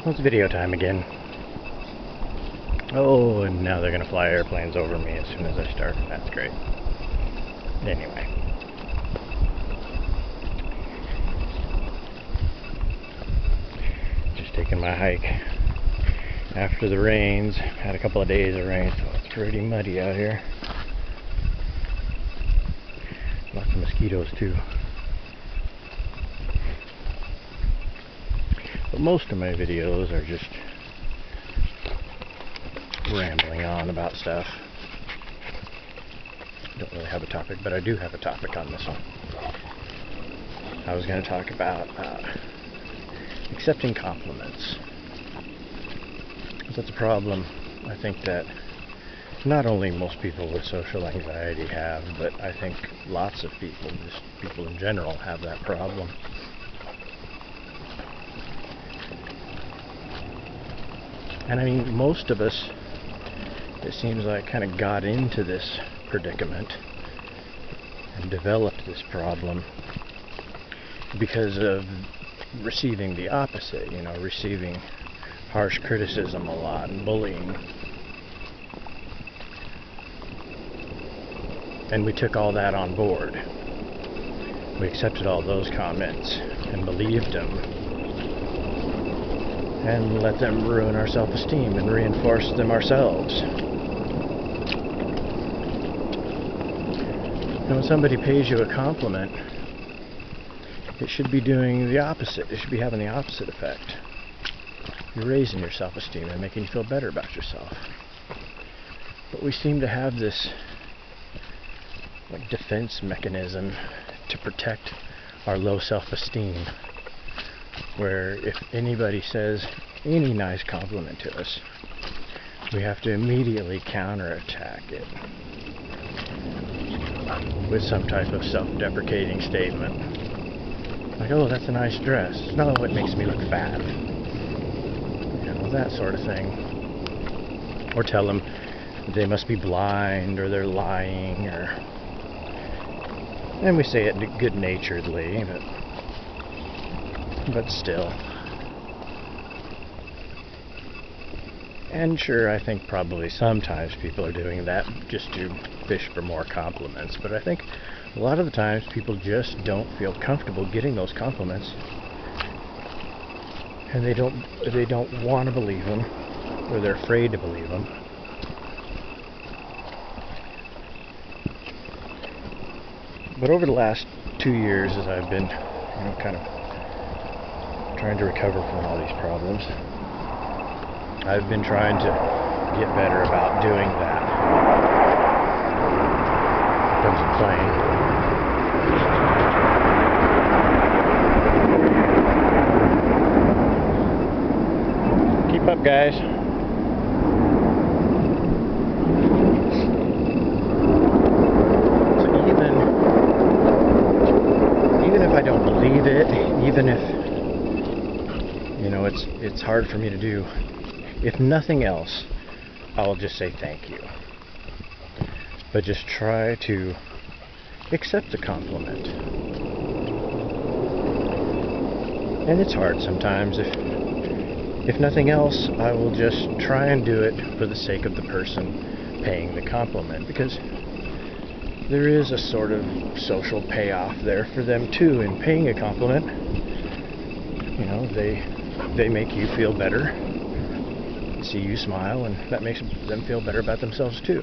Well, it's video time again. Oh, and now they're gonna fly airplanes over me as soon as I start. That's great. Anyway. Just taking my hike after the rains. Had a couple of days of rain, so it's pretty muddy out here. Lots of mosquitoes too. But most of my videos are just rambling on about stuff. Don't really have a topic, but I do have a topic on this one. I was going to talk about accepting compliments. That's a problem I think that not only most people with social anxiety have, but I think lots of people, just people in general, have that problem. And I mean, most of us, it seems like, kind of got into this predicament and developed this problem because of receiving the opposite, receiving harsh criticism a lot and bullying. And we took all that on board. We accepted all those comments and believed them and let them ruin our self-esteem and reinforce them ourselves. And when somebody pays you a compliment, it should be doing the opposite. It should be having the opposite effect. You're raising your self-esteem and making you feel better about yourself. But we seem to have this defense mechanism to protect our low self-esteem, where if anybody says any nice compliment to us, we have to immediately counterattack it with some type of self-deprecating statement. Like, oh, that's a nice dress. No, it makes me look fat. That sort of thing. Or tell them they must be blind, or they're lying, and we say it good-naturedly, but still. And sure, I think probably sometimes people are doing that just to fish for more compliments, but I think a lot of the times people just don't feel comfortable getting those compliments, and they don't want to believe them, or they're afraid to believe them. But over the last 2 years, as I've been, kind of trying to recover from all these problems, I've been trying to get better about doing that. Here comes a plane. Keep up, guys. So even if I don't believe it, even if it's hard for me to do, if nothing else, I'll just say thank you. But just try to accept the compliment. And it's hard sometimes. If nothing else, I will just try and do it for the sake of the person paying the compliment, because there is a sort of social payoff there for them too in paying a compliment. They make you feel better, see you smile, and that makes them feel better about themselves too.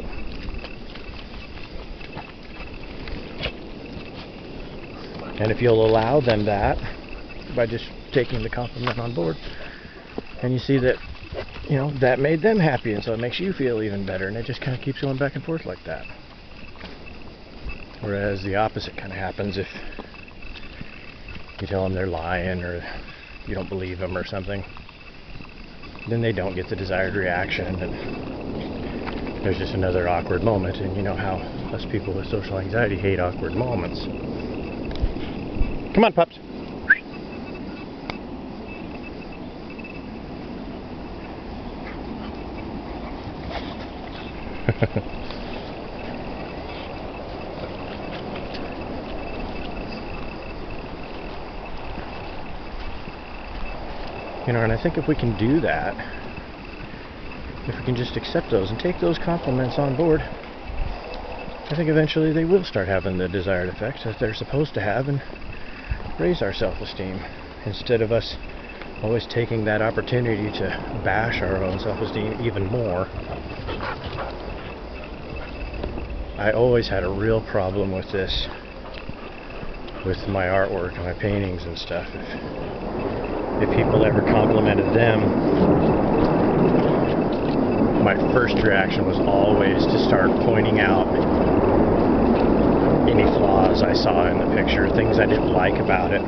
And if you'll allow them that by just taking the compliment on board, and you see that, that made them happy, and so it makes you feel even better, and it just kind of keeps going back and forth like that. Whereas the opposite kind of happens if you tell them they're lying, or you don't believe them or something. Then they don't get the desired reaction, and there's just another awkward moment. And you know how us people with social anxiety hate awkward moments. Come on, pups. You know, and I think if we can do that, if we can just accept those and take those compliments on board, I think eventually they will start having the desired effect that they're supposed to have and raise our self-esteem, instead of us always taking that opportunity to bash our own self-esteem even more. I always had a real problem with this, with my artwork and my paintings and stuff. If people ever complimented them, my first reaction was always to start pointing out any flaws I saw in the picture, things I didn't like about it,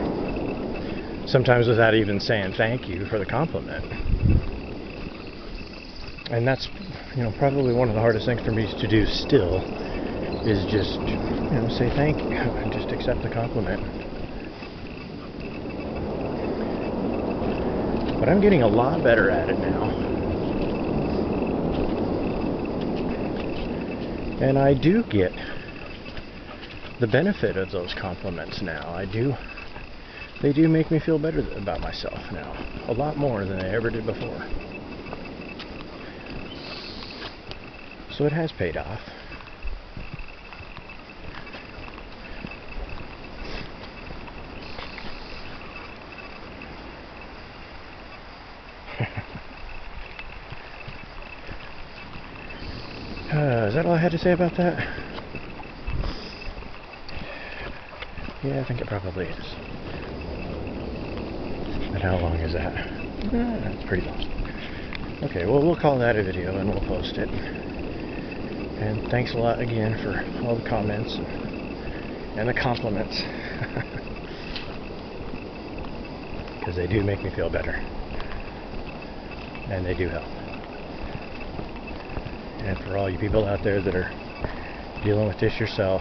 sometimes without even saying thank you for the compliment. And that's, you know, probably one of the hardest things for me to do still, is just, you know, say thank you and just accept the compliment. But I'm getting a lot better at it now. And I do get the benefit of those compliments now. They do make me feel better about myself now. A lot more than I ever did before. So it has paid off. Is that all I had to say about that? Yeah, I think it probably is. And how long is that? That's pretty long. Okay, well, we'll call that a video and we'll post it. And thanks a lot again for all the comments and the compliments. Because they do make me feel better. And they do help. And for all you people out there that are dealing with this yourself,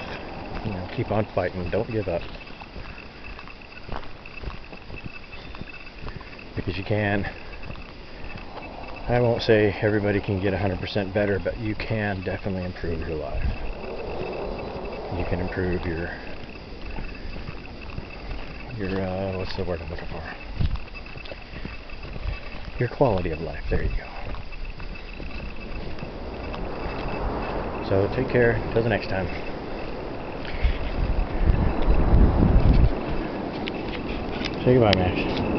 you know, keep on fighting. Don't give up. Because you can. I won't say everybody can get 100% better, but you can definitely improve your life. You can improve your what's the word I'm looking for? Your quality of life. There you go. So take care. Till the next time. Say goodbye, Max.